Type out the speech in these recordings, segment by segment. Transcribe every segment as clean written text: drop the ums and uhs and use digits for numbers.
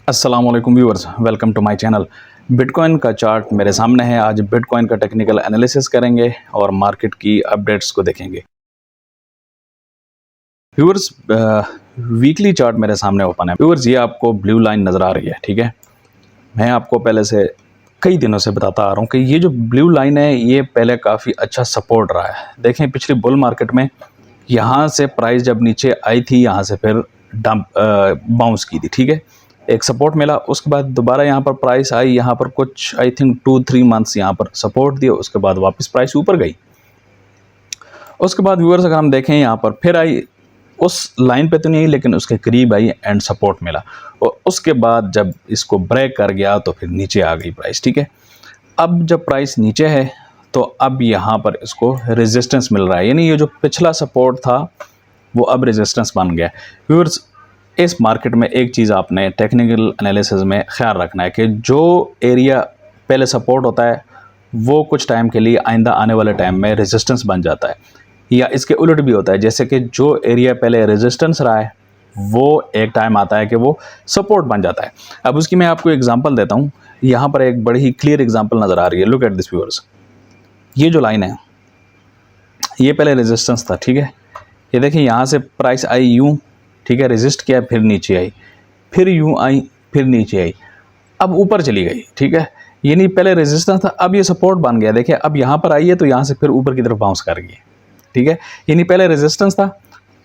अस्सलाम वालेकुम viewers, welcome to my channel. Bitcoin का चार्ट मेरे सामने है। आज बिटकॉइन का टेक्निकल एनालिसिस करेंगे और मार्केट की अपडेट्स को देखेंगे। व्यूअर्स, वीकली चार्ट मेरे सामने ओपन है। व्यूअर्स, ये आपको ब्लू लाइन नज़र आ रही है, ठीक है। मैं आपको पहले से कई दिनों से बताता आ रहा हूँ कि ये जो ब्लू लाइन है ये पहले काफ़ी अच्छा सपोर्ट रहा है। देखें, पिछली बुल मार्केट में यहाँ से प्राइस जब नीचे आई थी, यहाँ से फिर बाउंस की थी, ठीक है। एक सपोर्ट मिला, उसके बाद दोबारा यहाँ पर प्राइस आई, यहाँ पर कुछ आई थिंक 2-3 मंथ्स यहाँ पर सपोर्ट दिया, उसके बाद वापस प्राइस ऊपर गई। उसके बाद व्यूअर्स अगर हम देखें, यहाँ पर फिर आई, उस लाइन पे तो नहीं लेकिन उसके करीब आई एंड सपोर्ट मिला, और उसके बाद जब इसको ब्रेक कर गया तो फिर नीचे आ गई प्राइस, ठीक है। अब जब प्राइस नीचे है तो अब यहाँ पर इसको रेजिस्टेंस मिल रहा है, यानी ये जो पिछला सपोर्ट था वो अब रेजिस्टेंस बन गया। व्यूअर्स, इस मार्केट में एक चीज़ आपने टेक्निकल एनालिसिस में ख्याल रखना है कि जो एरिया पहले सपोर्ट होता है वो कुछ टाइम के लिए आइंदा आने वाले टाइम में रेजिस्टेंस बन जाता है, या इसके उलट भी होता है। जैसे कि जो एरिया पहले रेजिस्टेंस रहा है वो एक टाइम आता है कि वो सपोर्ट बन जाता है। अब उसकी मैं आपको एग्जांपल देता हूँ। यहाँ पर एक बड़ी ही क्लियर एग्जांपल नज़र आ रही है। लुक एट दिस व्यूअर्स, ये जो लाइन है ये पहले रेजिस्टेंस था, ठीक है। ये देखिए, यहाँ से प्राइस आई यूँ, ठीक है, रेजिस्ट किया, फिर नीचे आई, फिर यूँ आई, फिर नीचे आई, अब ऊपर चली गई, ठीक है। यानी पहले रेजिस्टेंस था, अब ये सपोर्ट बन गया। देखिए, अब यहाँ पर आई है तो यहाँ से फिर ऊपर की तरफ बाउंस कर गई, ठीक है। यानी पहले रेजिस्टेंस था,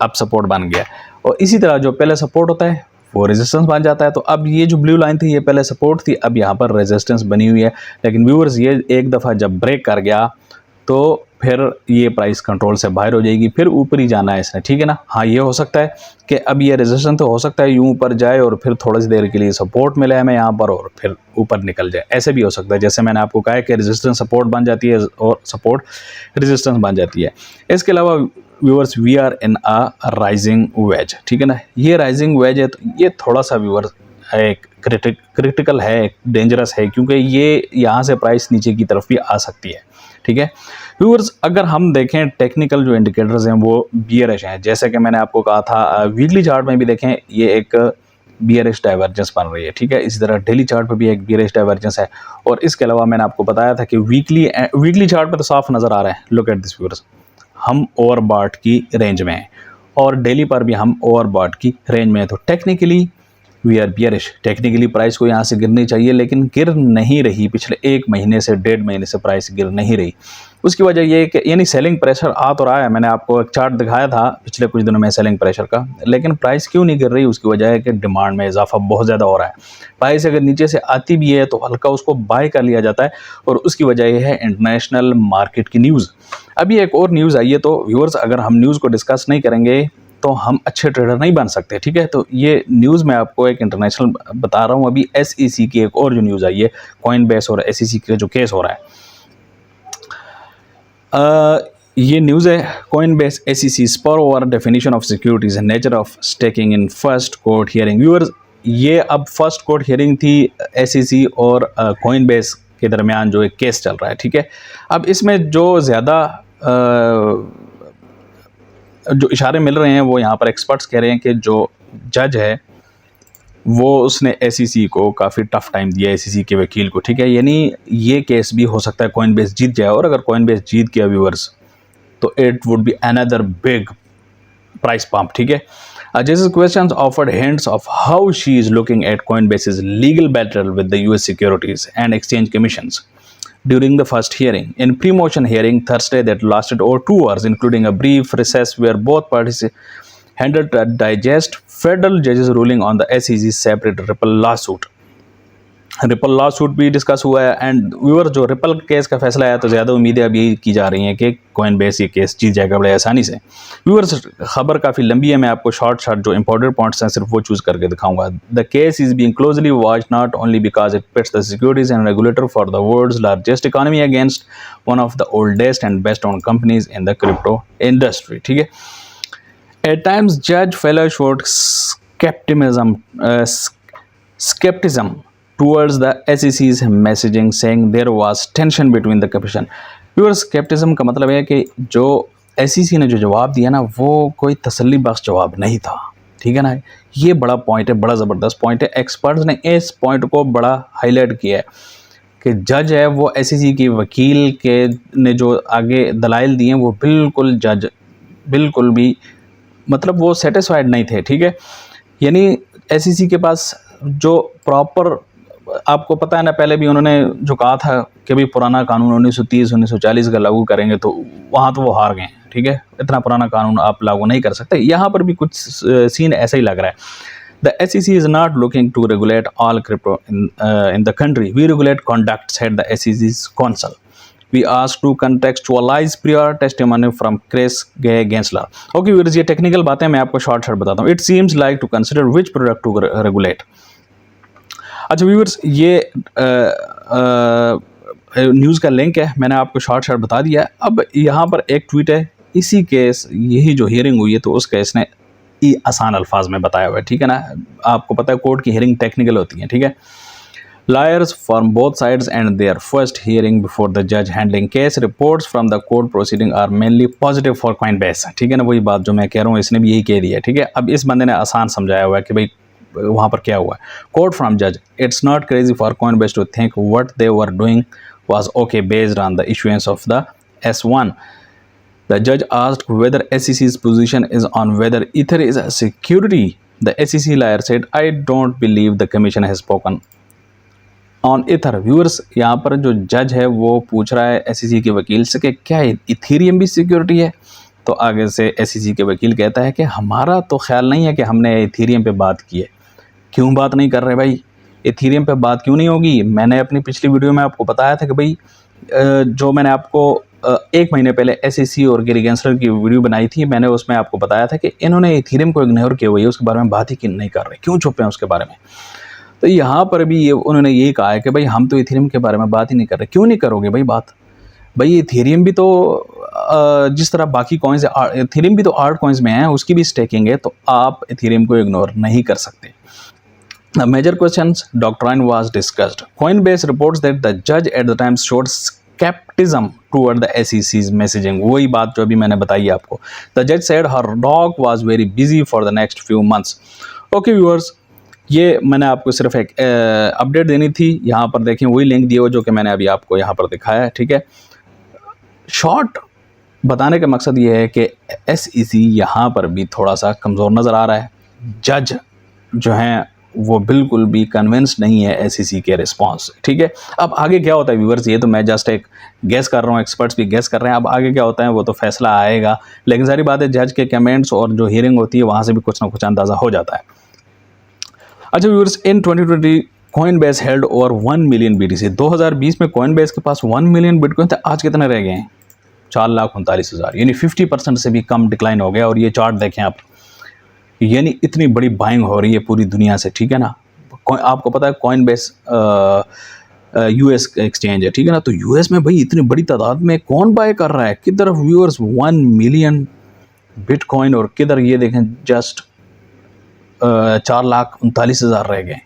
अब सपोर्ट बन गया। और इसी तरह जो पहले सपोर्ट होता है वो रेजिस्टेंस बन जाता है। तो अब ये जो ब्लू लाइन थी ये पहले सपोर्ट थी, अब यहाँ पर रेजिस्टेंस बनी हुई है। लेकिन व्यूअर्स, ये एक दफ़ा जब ब्रेक कर गया तो फिर ये प्राइस कंट्रोल से बाहर हो जाएगी, फिर ऊपर ही जाना है इसने, ठीक है ना। हाँ, ये हो सकता है कि अब ये रेजिस्टेंस तो हो सकता है यूँ ऊपर जाए और फिर थोड़ी सी देर के लिए सपोर्ट मिले हमें यहाँ पर और फिर ऊपर निकल जाए, ऐसे भी हो सकता है। जैसे मैंने आपको कहा है कि रेजिस्टेंस सपोर्ट बन जाती है और सपोर्ट रेजिस्टेंस बन जाती है। इसके अलावा viewers, we are in a rising wedge, ठीक है ना। ये राइजिंग वेज है तो ये थोड़ा सा व्यूअर्स एक क्रिटिकल है, डेंजरस है, क्योंकि ये यहाँ से प्राइस नीचे की तरफ भी आ सकती है, ठीक है। व्यूअर्स, अगर हम देखें टेक्निकल जो इंडिकेटर्स हैं वो बियरिश हैं। जैसे कि मैंने आपको कहा था, वीकली चार्ट में भी देखें ये एक बियरिश डाइवर्जेंस बन रही है, ठीक है। इसी तरह डेली चार्ट पे भी एक बियरिश डाइवर्जेंस है। और इसके अलावा मैंने आपको बताया था कि वीकली चार्ट पे तो साफ नज़र आ रहा है। लुक एट दिस व्यूअर्स, हम ओवरबॉट की रेंज में हैं और डेली पर भी हम ओवरबॉट की रेंज में हैं। तो technically we are bearish. Technically price को यहाँ से गिरनी चाहिए लेकिन गिर नहीं रही। पिछले 1 महीने से 1.5 महीने से प्राइस गिर नहीं रही। उसकी वजह ये है कि यानी सेलिंग प्रेशर आ तो रहा है। मैंने आपको एक चार्ट दिखाया था पिछले कुछ दिनों में सेलिंग प्रेशर का, लेकिन प्राइस क्यों नहीं गिर रही? उसकी वजह है कि डिमांड में इजाफा बहुत ज़्यादा हो रहा है। प्राइस अगर नीचे से आती भी है तो हल्का उसको बाय कर लिया जाता है, और उसकी वजह यह है इंटरनेशनल मार्केट की न्यूज़। अभी एक और न्यूज़ आई है, तो व्यूअर्स अगर हम न्यूज़ को डिस्कस नहीं करेंगे तो हम अच्छे ट्रेडर नहीं बन सकते, ठीक है। तो ये न्यूज़ मैं आपको एक इंटरनेशनल बता रहा हूँ। अभी SEC की एक और जो न्यूज़ आई है, कॉइनबेस और SEC का जो केस हो रहा है, ये न्यूज़ है Coinbase SEC spar over definition of securities and nature of staking in first court hearing. Viewers, ये अब फर्स्ट कोर्ट हियरिंग थी SEC और कॉइनबेस के दरमियान जो एक केस चल रहा है, ठीक है। अब इसमें जो ज़्यादा जो इशारे मिल रहे हैं वो यहाँ पर एक्सपर्ट्स कह रहे हैं कि जो जज है वो उसने SEC को काफ़ी टफ टाइम दिया, SEC के वकील को, ठीक है। यानी ये केस भी हो सकता है कॉइनबेस जीत जाए, और अगर कॉइनबेस जीत गया व्यूअर्स तो it would be another big price pump, ठीक है। Judge's questions offered hints of how she is looking at Coinbase's legal battle with the US Securities and Exchange Commissions during the first hearing. In pre-motion hearing Thursday that lasted over 2 hours, including a brief recess where both parties handled to digest federal judges ruling on the SEC's separate Ripple lawsuit. Ripple law suit भी discuss हुआ है। And viewer, जो ripple case का फैसला आया तो ज़्यादा उम्मीदें अब यही की जा रही हैं कि कॉइनबेस ये केस जीत जाएगा बड़े आसानी से। व्यूअर्स, खबर काफ़ी लंबी है, मैं आपको शॉर्ट जो इंपॉर्टेंट पॉइंट्स हैं सिर्फ वो चूज़ करके दिखाऊंगा। The case is being closely watched not only because it pits the securities and regulator for the world's largest economy against one of the oldest and best own companies in the crypto industry, ठीक है। At times जज Failla showed skepticism towards the SEC's messaging, saying there was tension between the commission. Pure skepticism का मतलब है कि जो SEC ने जो जवाब दिया ना वो कोई तसल्ली बख्श जवाब नहीं था, ठीक है ना। ये बड़ा पॉइंट है, बड़ा ज़बरदस्त पॉइंट है। एक्सपर्ट्स ने इस पॉइंट को बड़ा हाईलाइट किया है कि जज है वो एसईसी की वकील के ने जो आगे दलाइल दिए हैं वो बिल्कुल जज बिल्कुल भी मतलब वो सेटिस्फाइड नहीं थे, ठीक है। यानी एसईसी के पास जो प्रॉपर, आपको पता है ना, पहले भी उन्होंने जो कहा था कि भाई पुराना कानून 1930 1940 का लागू करेंगे, तो वहाँ तो वो हार गए, ठीक है। इतना पुराना कानून आप लागू नहीं कर सकते। यहाँ पर भी कुछ सीन ऐसा ही लग रहा है। The SEC is not looking to regulate all crypto in the country. We regulate conduct, said the SEC's counsel. We asked to contextualize prior testimony from Chris Gensler. Okay, viewers, ये technical बातें मैं आपको short बताता हूँ. It seems like to consider which product to regulate. अच्छा viewers, ये news का link है, मैंने आपको शॉर्ट बता दिया। अब यहाँ पर एक ट्वीट है, इसी केस यही जो हियरिंग हुई है तो उस केस ने आसान अल्फाज में बताया हुआ है, ठीक है ना। आपको पता है कोर्ट की हियरिंग टेक्निकल होती है, ठीक है। Lawyers from both sides and their first hearing before the judge handling case reports from the court proceeding are mainly positive for Coinbase, ठीक है ना। वही बात जो मैं कह रहा हूँ इसने भी यही कह दिया है, ठीक है। अब इस बंदे ने आसान समझाया हुआ है कि भाई वहाँ पर क्या हुआ है। कोर्ट फ्रॉम जज, it's not crazy for Coinbase to think what they were doing was okay based on the issuance of the S1. The judge asked whether SEC's position is on whether Ether is a security. The SEC lawyer said, I don't believe the commission has spoken on Ether. Viewers, यहाँ पर जो जज है वो पूछ रहा है SEC के वकील से कि क्या इथेरियम भी सिक्योरिटी है। तो आगे से SEC के वकील कहता है कि हमारा तो ख्याल नहीं है कि हमने इथेरियम पे बात की है। क्यों बात नहीं कर रहे भाई, इथेरियम पे बात क्यों नहीं होगी। मैंने अपनी पिछली वीडियो में आपको बताया था कि भाई जो मैंने आपको 1 महीने पहले SEC और गैरी गेंसलर की वीडियो बनाई थी, मैंने उसमें आपको बताया था कि इन्होंने इथेरियम को इग्नोर किया हुआ है, उसके बारे में बात ही नहीं कर रहे, क्यों छुप रहे हैं उसके बारे में। तो यहाँ पर भी उन्होंने यही कहा है कि भाई हम तो इथेरियम के बारे में बात ही नहीं कर रहे। क्यों नहीं करोगे भाई बात, भाई इथेरियम भी तो जिस तरह बाकी कॉइन्स, इथेरियम भी तो आर्ट कॉइन्स में है, उसकी भी स्टेकिंग है, तो आप इथेरियम को इग्नोर नहीं कर सकते। The major questions doctrine was discussed. Coinbase reports that the judge at the time showed skepticism toward the SEC's messaging. वही बात जो अभी मैंने बताई आपको। The judge said her dog was very busy for the next few months. Okay viewers, ये मैंने आपको सिर्फ एक अपडेट देनी थी। यहाँ पर देखें वही लिंक दिया हुआ जो कि मैंने अभी आपको यहाँ पर दिखाया है, ठीक है। शॉर्ट बताने का मकसद ये है कि SEC यहाँ पर भी थोड़ा सा कमज़ोर नज़र आ रहा है। जज जो हैं वो बिल्कुल भी कन्विंस नहीं है SEC के रिस्पांस, ठीक है। अब आगे क्या होता है व्यूअर्स, ये तो मैं जस्ट एक गेस कर रहा हूँ, एक्सपर्ट्स भी गेस कर रहे हैं। अब आगे क्या होता है वो तो फैसला आएगा, लेकिन सारी बात है जज के कमेंट्स और जो हियरिंग होती है वहाँ से भी कुछ ना कुछ अंदाज़ा हो जाता है। अच्छा व्यूअर्स, इन 2020 Coinbase held over 1 million BTC। 2020 में Coinbase के पास 1 मिलियन बिटकॉइन थे। आज कितने रह गए हैं? 4,39,000, यानी 50% से भी कम डिक्लाइन हो गया। और ये चार्ट देखें आप, यानी इतनी बड़ी बाइंग हो रही है पूरी दुनिया से, ठीक है ना। आपको पता है Coinbase US एक्सचेंज है, ठीक है ना। तो US में भाई इतनी बड़ी तादाद में कौन बाय कर रहा है, किधर व्यूअर्स 1 मिलियन बिटकॉइन और किधर ये देखें जस्ट 4,39,000 रह गए।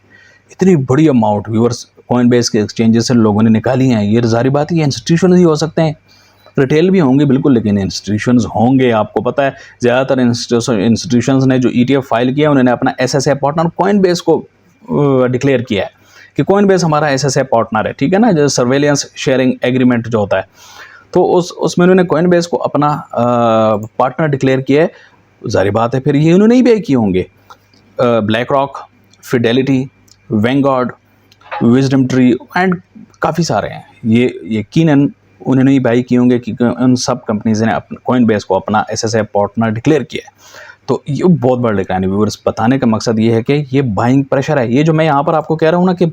इतनी बड़ी अमाउंट व्यूअर्स Coinbase के एक्सचेंजेस से लोगों ने निकाली हैं। ये जारी बात है, ये इंस्टीट्यूशन ही हो सकते हैं, रिटेल भी होंगे बिल्कुल, लेकिन इंस्टीट्यूशंस होंगे। आपको पता है ज़्यादातर इंस्टीट्यूशंस ने जो ETF फाइल किया उन्होंने अपना SSA पार्टनर Coinbase को डिक्लेयर किया है कि Coinbase हमारा SSA पार्टनर है, ठीक है ना। जो सर्वेलेंस शेयरिंग एग्रीमेंट जो होता है, तो उसमें उन्होंने Coinbase को अपना पार्टनर डिक्लेयर किया है। जारी बात है फिर ये उन्होंने ही पे किए होंगे। BlackRock, Fidelity, Vanguard, WisdomTree and काफ़ी सारे हैं, ये यकीनन उन्होंने ही बाई किए होंगे क्योंकि उन सब कंपनीज ने Coinbase को अपना SSA पार्टनर डिक्लेयर किया है। तो ये बहुत बड़ा डिक्लाइन है व्यूअर्स। बताने का मकसद ये है कि ये बाइंग प्रेशर है, ये जो मैं यहाँ पर आपको कह रहा हूँ ना कि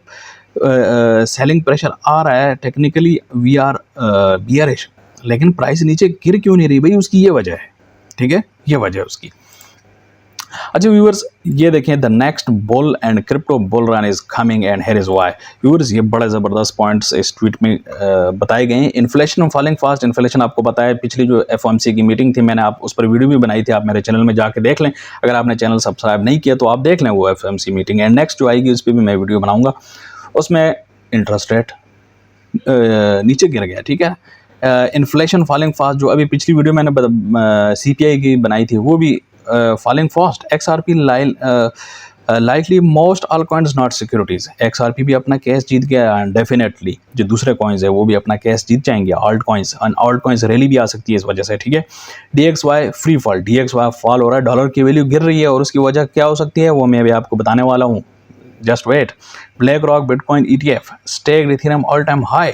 सेलिंग प्रेशर आ रहा है, टेक्निकली वी आर बियरिश, लेकिन प्राइस नीचे गिर क्यों नहीं रही भाई, उसकी ये वजह है, ठीक है, ये वजह है उसकी। अच्छा व्यूअर्स, ये देखें, the next bull and crypto bull run is coming and here is why. Viewers, ये बड़े ज़बरदस्त पॉइंट्स इस ट्वीट में बताए गए हैं। इन्फ्लेशन फॉलिंग फास्ट, इन्फ्लेशन आपको पता है पिछली जो FOMC की मीटिंग थी, मैंने आप उस पर वीडियो भी बनाई थी, आप मेरे चैनल में जाके देख लें। अगर आपने चैनल सब्सक्राइब नहीं किया तो आप देख लें वो FOMC मीटिंग, एंड नेक्स्ट जो आएगी उस पर भी मैं वीडियो बनाऊँगा। उसमें इंटरेस्ट रेट नीचे गिर गया, ठीक है। इन्फ्लेशन फॉलिंग फास्ट, जो अभी पिछली वीडियो मैंने CPI की बनाई थी, वो भी falling fast. XRP likely most altcoins not securities. XRP भी अपना कैश जीत गया एंड डेफिनेटली जो दूसरे कॉइन्स है वो भी अपना कैश जीत जाएंगे. ऑल्ट कॉइन्स रैली भी आ सकती है इस वजह से, ठीक है. DXY free fall, DXY fall हो रहा है, डॉलर की वैल्यू गिर रही है और उसकी वजह क्या हो सकती है वो मैं अभी आपको बताने वाला हूँ. Just wait. BlackRock Bitcoin ETF staked Ethereum all-time high.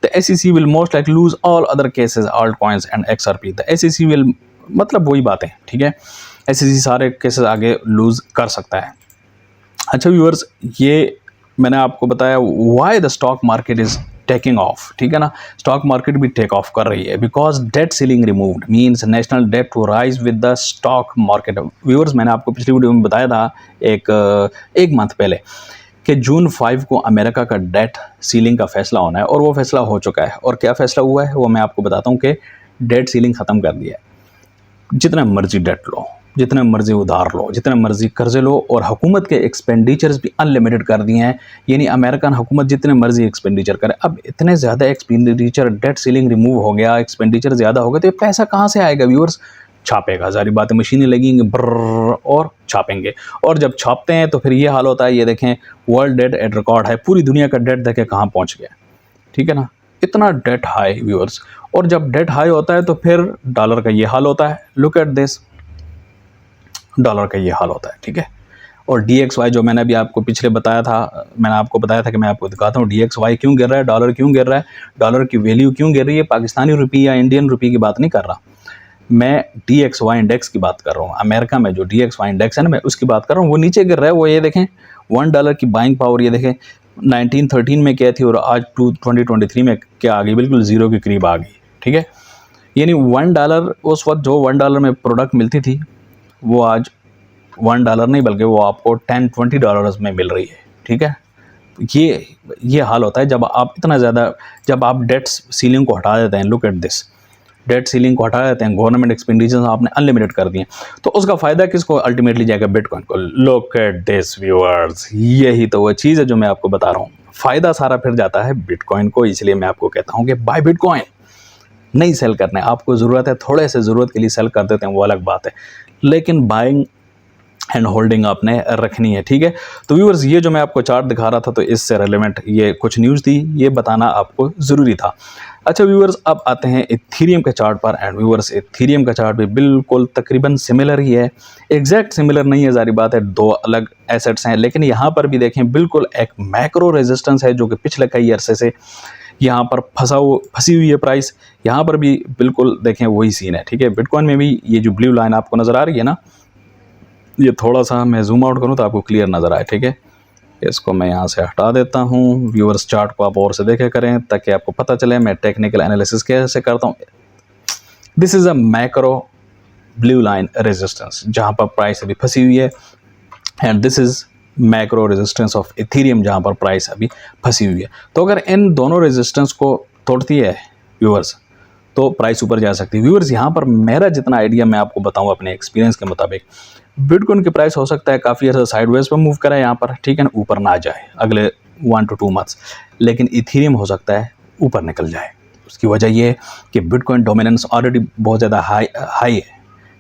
The SEC will most likely lose all other cases, altcoins and XRP. The SEC will मतलब वही बातें, ठीक है. SEC सारे केसेस आगे लूज कर सकता है. अच्छा व्यूअर्स, ये मैंने आपको बताया why the stock market is taking off, ठीक है ना. स्टॉक मार्केट भी टेक ऑफ कर रही है because debt ceiling removed means national debt to rise with the stock market. Viewers, मैंने आपको पिछली वीडियो में बताया था एक मंथ पहले कि जून 5 को अमेरिका का डेट सीलिंग का फैसला होना है और वो फैसला हो चुका है. और क्या फैसला हुआ है वो मैं आपको बताता हूँ कि डेट सीलिंग ख़त्म कर दिया है. जितना मर्जी डेट लो, जितना मर्जी उधार लो, जितना मर्जी कर्जे लो, और हुकूमत के एक्सपेंडिचर्स भी अनलिमिटेड कर दिए हैं. यानी अमेरिकन हुकूमत जितने मर्जी एक्सपेंडिचर करे. अब इतने ज़्यादा एक्सपेंडिचर, डेट सीलिंग रिमूव हो गया, एक्सपेंडिचर ज़्यादा हो गया, तो ये पैसा कहाँ से आएगा व्यूअर्स? छापेगा, सारी बातें मशीनें लगेंगी ब्रर और छापेंगे. और जब छापते हैं तो फिर ये हाल होता है. ये देखें, वर्ल्ड डेट एट रिकॉर्ड है. पूरी दुनिया का डेट देखें कहाँ पहुँच गया, ठीक है ना. इतना डेट हाई व्यूअर्स. और जब डेट हाई होता है तो फिर डॉलर का ये हाल होता है. लुक एट दिस, डॉलर का ये हाल होता है, ठीक है. और DXY जो मैंने अभी आपको पिछले बताया था, मैंने आपको बताया था कि मैं आपको दिखाता हूँ DXY क्यों गिर रहा है, डॉलर क्यों गिर रहा है, डॉलर की वैल्यू क्यों गिर रही है. पाकिस्तानी रुपये या इंडियन रुपये की बात नहीं कर रहा, मैं DXY इंडेक्स की बात कर रहा हूँ. अमेरिका में जो DXY इंडेक्स है ना, मैं उसकी बात कर रहा हूँ. वो नीचे गिर रहा है. वो ये देखें, $1 की बाइंग पावर ये देखें 1913 में क्या थी और आज 2023 में क्या आ गई, बिल्कुल ज़ीरो के करीब आ गई, ठीक है. यानी $1 उस वक्त जो $1 में प्रोडक्ट मिलती थी वो आज $1 नहीं बल्कि वो आपको $10-20 में मिल रही है, ठीक है. ये हाल होता है जब आप इतना ज़्यादा, जब आप डेट सीलिंग को हटा देते हैं. Look at this, date ceiling को हटा देते हैं, गवर्नमेंट एक्सपेंडिचर आपने अनलिमिटेड कर दिए, तो उसका फ़ायदा किसको? अल्टीमेटली जाएगा बिटकॉइन को. लुक एट दिस व्यूअर्स, यही तो वो चीज़ है जो मैं आपको बता रहा हूँ. फ़ायदा सारा फिर जाता है बिटकॉइन को. इसलिए मैं आपको कहता हूँ कि बाय बिटकॉइन, नहीं सेल करना है. आपको ज़रूरत है, थोड़े से ज़रूरत के लिए सेल कर देते हैं, वो अलग बात है, लेकिन बाइंग एंड होल्डिंग आपने रखनी है, ठीक है. तो व्यूअर्स, ये जो मैं आपको चार्ट दिखा रहा था तो इससे रेलेवेंट ये कुछ न्यूज़ थी, ये बताना आपको ज़रूरी था. अच्छा व्यूअर्स, अब आते हैं इथीरियम के चार्ट पर. एंड व्यूअर्स, इथीरियम का चार्ट भी बिल्कुल तकरीबन सिमिलर ही है. एग्जैक्ट सिमिलर नहीं है, जारी बात है, दो अलग एसेट्स हैं, लेकिन यहाँ पर भी देखें बिल्कुल एक मैक्रो रेजिस्टेंस है जो कि पिछले कई अरसे से यहाँ पर फंसी हुई है प्राइस. यहाँ पर भी बिल्कुल देखें वही सीन है, ठीक है. बिटकॉइन में भी ये जो ब्लू लाइन आपको नज़र आ रही है ना, ये थोड़ा सा मैं जूम आउट करूँ तो आपको क्लियर नज़र आए, ठीक है. इसको मैं यहाँ से हटा देता हूँ. व्यूअर्स, चार्ट को आप और से देखा करें ताकि आपको पता चले मैं टेक्निकल एनालिसिस कैसे करता हूँ. This is a macro blue line resistance जहाँ पर प्राइस अभी फंसी हुई है, and this is macro resistance of Ethereum जहाँ पर प्राइस अभी फंसी हुई है. तो अगर इन दोनों रेजिस्टेंस को तोड़ती है व्यूअर्स तो प्राइस ऊपर जा सकती है. व्यूअर्स, यहाँ पर मेरा जितना आइडिया मैं आपको बताऊँ अपने एक्सपीरियंस के मुताबिक, बिटकॉइन की प्राइस हो सकता है काफ़ी अर्सा साइडवेज पर मूव करा है यहाँ पर, ठीक है ना, ऊपर ना जाए अगले 1 to 2 मंथ्स, लेकिन इथीरियम हो सकता है ऊपर निकल जाए. उसकी वजह ये है कि बिटकॉइन डोमिनेंस ऑलरेडी बहुत ज़्यादा हाई है,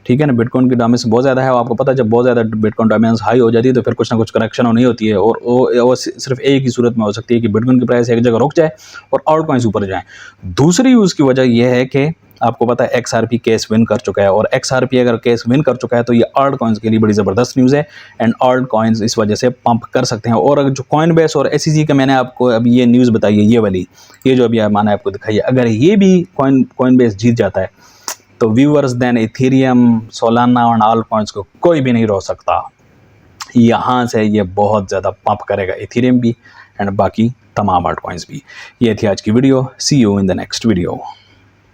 ठीक है ना. बिटकॉइन की डोमिनेंस बहुत ज़्यादा है. आपको पता है जब बहुत ज़्यादा बिटकॉइन डोमिनेंस हाई हो जाती है तो फिर कुछ ना कुछ करेक्शन होनी होती है, और वो सिर्फ एक ही सूरत में हो सकती है कि बिटकॉइन की प्राइस एक जगह रुक जाए और ऑल्ट कॉइन्स ऊपर जाएँ. दूसरी उसकी वजह यह है कि आपको पता है XRP केस विन कर चुका है, और XRP अगर केस विन कर चुका है तो ये ऑल्ट कॉइन्स के लिए बड़ी ज़बरदस्त न्यूज़ है. एंड ऑल्ट कॉइन्स इस वजह से पंप कर सकते हैं. और अगर जो कॉइनबेस और SEC का मैंने आपको अभी ये न्यूज़ बताई है, ये वाली, ये जो अभी मैंने आपको दिखाई है, अगर ये भी कॉइनबेस जीत जाता है तो व्यूअर्स देन इथीरियम, सोलाना और ऑल्ट कॉइन्स को कोई भी नहीं रोक सकता. यहाँ से ये बहुत ज़्यादा पंप करेगा, इथीरियम भी एंड बाकी तमाम ऑल्ट कॉइन्स भी. ये थी आज की video. See you in the next video.